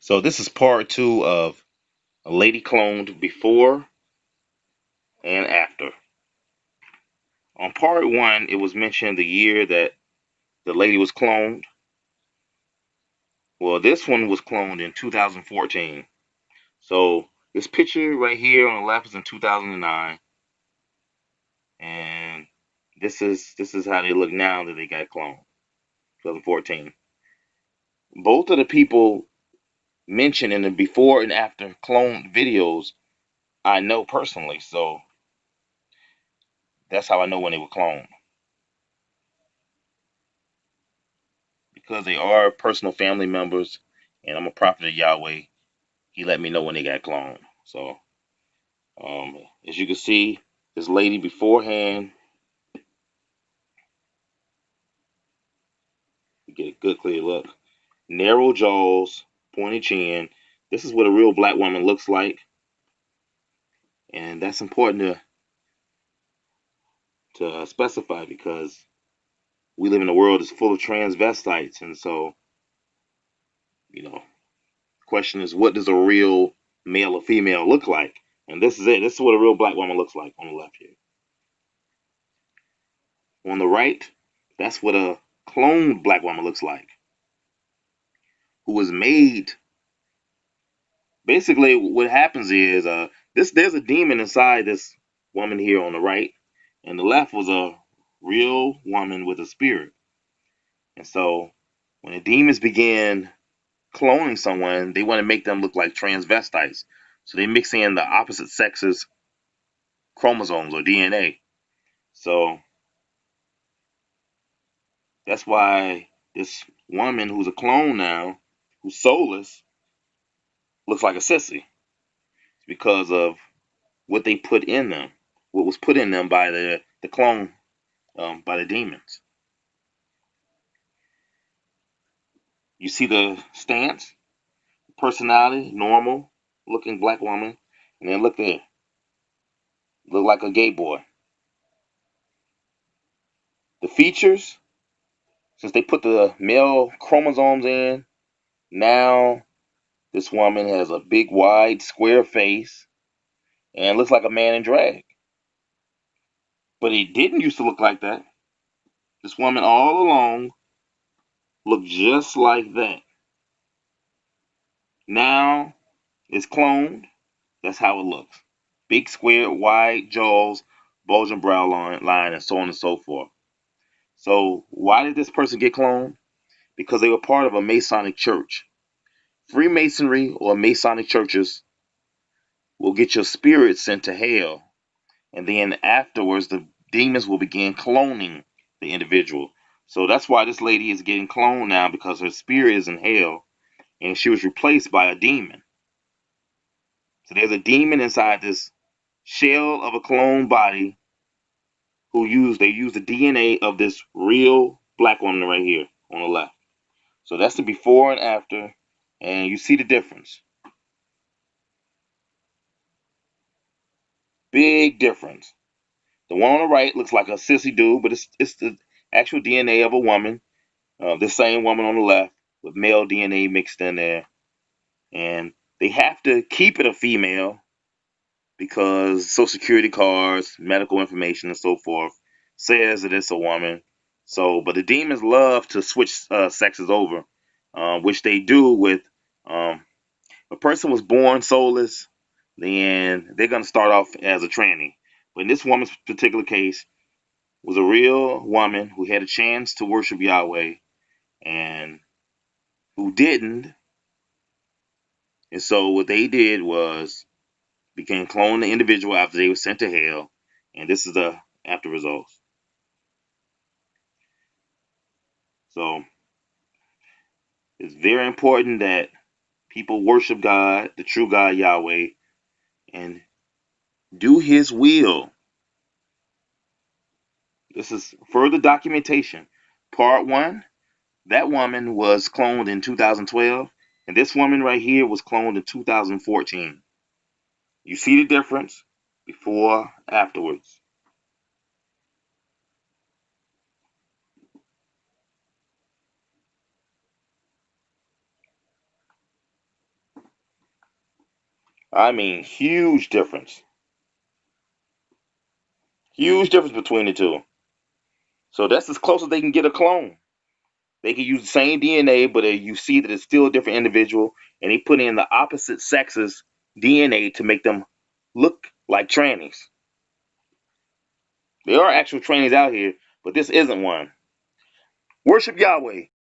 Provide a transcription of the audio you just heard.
So this is part two of a lady cloned before and after. On part one, it was mentioned the year that the lady was cloned. Well, this one was cloned in 2014. So this picture right here on the left is in 2009, and this is how they look now that they got cloned. 2014. Both of the people mentioned in the before and after clone videos I know personally, so that's how I know when they were cloned. Because they are personal family members, and I'm a prophet of Yahweh. He let me know when they got cloned. So, as you can see, this lady beforehand, you get a good clear look. Narrow jaws, pointy chin. This is what a real black woman looks like, and that's important to specify because we live in a world that's full of transvestites, and so the question is, what does a real male or female look like? And this is it. This is what a real black woman looks like on the left here. On the right, that's what a cloned black woman looks like, who was made. Basically, what happens is there's a demon inside this woman here on the right, and the left was a real woman with a spirit. And so when the demons begin cloning someone, they want to make them look like transvestites. So they mix in the opposite sex's chromosomes or DNA. So that's why this woman who's a clone now, who's soulless, looks like a sissy. It's because of what they put in them, what was put in them by the clone, by the demons. You see the stance, personality, normal looking black woman, and then look there, look like a gay boy. The features, since they put the male chromosomes in, now this woman has a big, wide, square face and looks like a man in drag. But he didn't used to look like that. This woman all along looked just like that. Now it's cloned. That's how it looks. Big, square, wide jaws, bulging brow line, and so on and so forth. So why did this person get cloned? Because they were part of a Masonic church. Freemasonry or Masonic churches will get your spirit sent to hell, and then afterwards the demons will begin cloning the individual. So that's why this lady is getting cloned now, because her spirit is in hell and she was replaced by a demon. So there's a demon inside this shell of a clone body they use the DNA of this real black woman right here on the left. So that's the before and after, and you see the difference. Big difference. The one on the right looks like a sissy dude, but it's the actual DNA of a woman. The same woman on the left with male DNA mixed in there, and they have to keep it a female because Social Security cards, medical information, and so forth says that it's a woman. So, but the demons love to switch sexes over, which they do with a person was born soulless, then they're gonna start off as a tranny. But in this woman's particular case, was a real woman who had a chance to worship Yahweh and who didn't. And so what they did was began cloning the individual after they were sent to hell. And this is the after results. So it's very important that people worship God, the true God Yahweh, and do his will. This is further documentation. Part one, that woman was cloned in 2012, and this woman right here was cloned in 2014. You see the difference before, afterwards. I mean, huge difference. Huge difference between the two. So that's as close as they can get a clone. They can use the same DNA, but you see that it's still a different individual, and they put in the opposite sex's DNA to make them look like trannies. There are actual trannies out here, but this isn't one. Worship Yahweh.